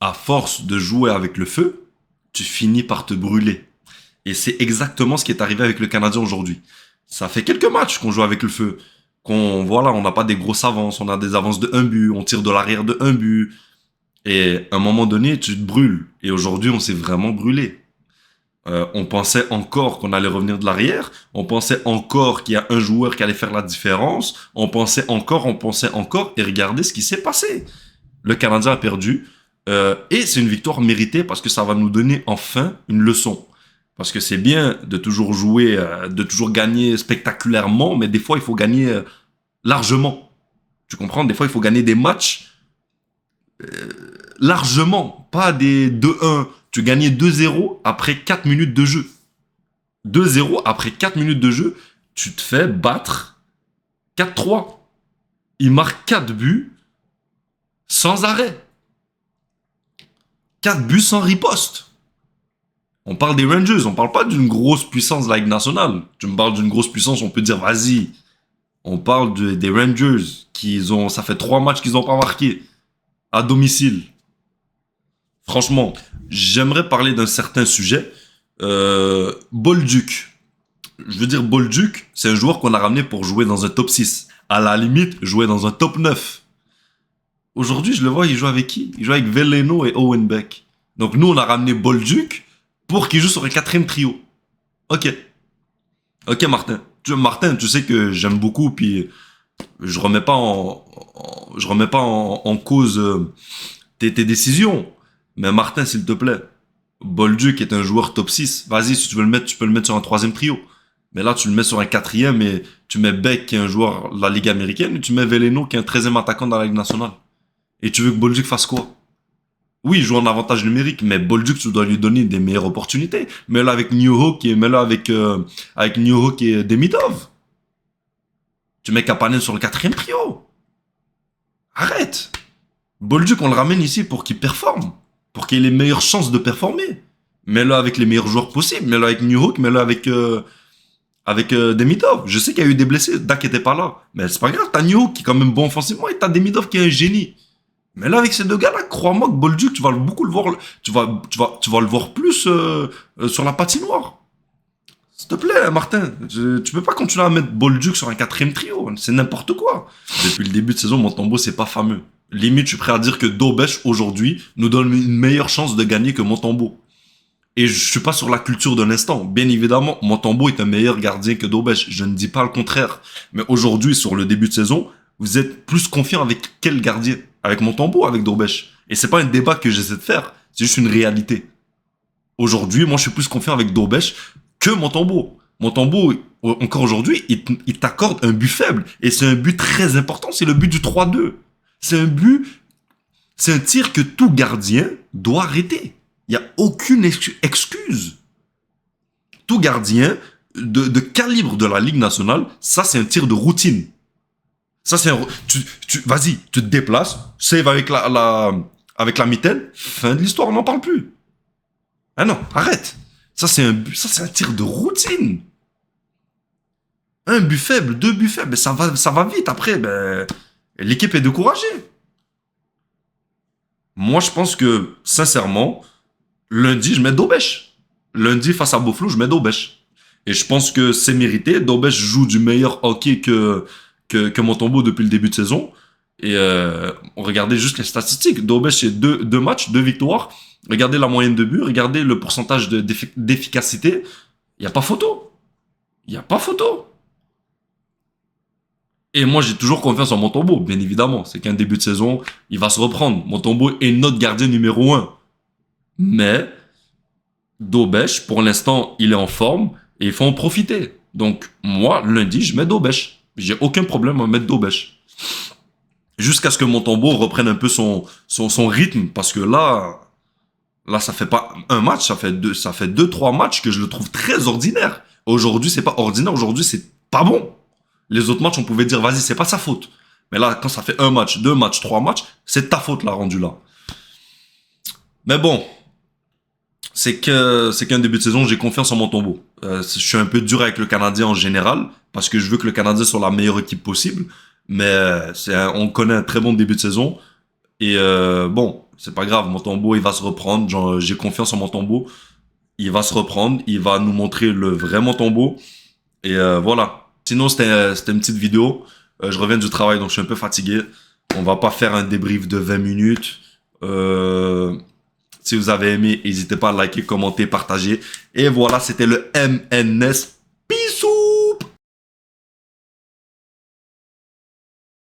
à force de jouer avec le feu, tu finis par te brûler. Et c'est exactement ce qui est arrivé avec le Canadien aujourd'hui. Ça fait quelques matchs qu'on joue avec le feu. Voilà, on n'a pas des grosses avances, on a des avances de un but, on tire de l'arrière de un but. Et à un moment donné, tu te brûles. Et aujourd'hui, on s'est vraiment brûlé. On pensait encore qu'on allait revenir de l'arrière. On pensait encore qu'il y a un joueur qui allait faire la différence. On pensait encore. Et regardez ce qui s'est passé. Le Canadien a perdu. Et c'est une victoire méritée parce que ça va nous donner enfin une leçon. Parce que c'est bien de toujours jouer, de toujours gagner spectaculairement, mais des fois, il faut gagner largement. Tu comprends? Des fois, il faut gagner des matchs largement, pas des 2-1. Tu gagnais 2-0 après 4 minutes de jeu. 2-0 après 4 minutes de jeu, tu te fais battre 4-3. Il marque 4 buts sans arrêt. 4 buts sans riposte. On parle des Rangers, on parle pas d'une grosse puissance de la Ligue nationale. Tu me parles d'une grosse puissance, on peut dire vas-y. On parle des Rangers ça fait 3 matchs qu'ils n'ont pas marqué à domicile. Franchement, j'aimerais parler d'un certain sujet. Bolduc. Je veux dire, Bolduc, c'est un joueur qu'on a ramené pour jouer dans un top 6. À la limite, jouer dans un top 9. Aujourd'hui, je le vois, il joue avec qui? Il joue avec Veleno et Owen Beck. Donc nous, on a ramené Bolduc pour qu'il joue sur un quatrième trio. Ok. Ok, Martin. Martin, tu sais que j'aime beaucoup, puis je remets pas en cause tes décisions. Mais Martin, s'il te plaît, Bolduc est un joueur top 6. Vas-y, si tu veux le mettre, tu peux le mettre sur un troisième trio. Mais là, tu le mets sur un quatrième et tu mets Beck, qui est un joueur de la Ligue américaine, et tu mets Veleno, qui est un 13e attaquant dans la Ligue nationale. Et tu veux que Bolduc fasse quoi? Oui, il joue en avantage numérique, mais Bolduc, tu dois lui donner des meilleures opportunités. Mets-le avec Newhook et mets-le avec Newhook et Demidov. Tu mets Kapanen sur le quatrième trio. Arrête. Bolduc, on le ramène ici pour qu'il performe. Pour qu'il ait les meilleures chances de performer. Mets-le avec les meilleurs joueurs possibles. Mets-le avec Newhook, mets-le avec Demidov. Je sais qu'il y a eu des blessés. Dak était pas là. Mais c'est pas grave, t'as Newhook qui est quand même bon offensivement et t'as Demidov qui est un génie. Mais là, avec ces deux gars-là, crois-moi que Bolduc, tu vas beaucoup le voir, tu vas le voir plus sur la patinoire. S'il te plaît, Martin, tu peux pas continuer à mettre Bolduc sur un quatrième trio. C'est n'importe quoi. Depuis le début de saison, Montembeau, c'est pas fameux. Limite, je suis prêt à dire que Dobèche, aujourd'hui, nous donne une meilleure chance de gagner que Montembeau. Et je suis pas sur la culture de l'instant. Bien évidemment, Montembeau est un meilleur gardien que Dobèche. Je ne dis pas le contraire. Mais aujourd'hui, sur le début de saison, vous êtes plus confiant avec quel gardien? Avec Montembeau, avec Dobèche? Et c'est pas un débat que j'essaie de faire. C'est juste une réalité. Aujourd'hui, moi, je suis plus confiant avec Dobèche que Montembeau. Montembeau, encore aujourd'hui, il t'accorde un but faible. Et c'est un but très important. C'est le but du 3-2. C'est un tir que tout gardien doit arrêter. Il n'y a aucune excuse. Tout gardien de calibre de la Ligue nationale, ça, c'est un tir de routine. Ça, c'est vas-y, tu te déplaces, save avec la mitaine, fin de l'histoire, on n'en parle plus. Ah non, arrête. Ça, c'est un tir de routine. Un but faible, 2 buts faibles, mais ça va vite. Après, l'équipe est découragée. Moi, je pense que, sincèrement, lundi, je mets Dobèche. Lundi, face à Beauflou, je mets Dobèche. Et je pense que c'est mérité. Dobèche joue du meilleur hockey que Montembeau depuis le début de saison. Et regardez juste les statistiques. Dobèche, c'est deux matchs, 2 victoires. Regardez la moyenne de buts, regardez le pourcentage d'efficacité. Il n'y a pas photo. Il n'y a pas photo. Et moi, j'ai toujours confiance en Montembeau, bien évidemment. C'est qu'un début de saison, il va se reprendre. Montembeau est notre gardien numéro 1. Mais Dobèche, pour l'instant, il est en forme et il faut en profiter. Donc, moi, lundi, je mets Dobèche. J'ai aucun problème à mettre Dobèche. Jusqu'à ce que Montembeau reprenne un peu son rythme, parce que là, ça fait pas un match, ça fait 2-3 matchs que je le trouve très ordinaire. Aujourd'hui, c'est pas ordinaire, aujourd'hui, c'est pas bon. Les autres matchs, on pouvait dire, vas-y, c'est pas sa faute. Mais là, quand ça fait 1 match, 2 matchs, 3 matchs, c'est ta faute, là, rendu là. Mais bon, c'est qu'un début de saison, j'ai confiance en Montembeau. Je suis un peu dur avec le Canadien en général, parce que je veux que le Canadien soit la meilleure équipe possible. Mais on connaît un très bon début de saison. Et bon, C'est pas grave, Montembeau, il va se reprendre. Genre, j'ai confiance en Montembeau. Il va se reprendre. Il va nous montrer le vrai Montembeau. Et voilà. Sinon, c'était une petite vidéo. Je reviens du travail, donc je suis un peu fatigué. On va pas faire un débrief de 20 minutes. Si vous avez aimé, n'hésitez pas à liker, commenter, partager. Et voilà, c'était le MNS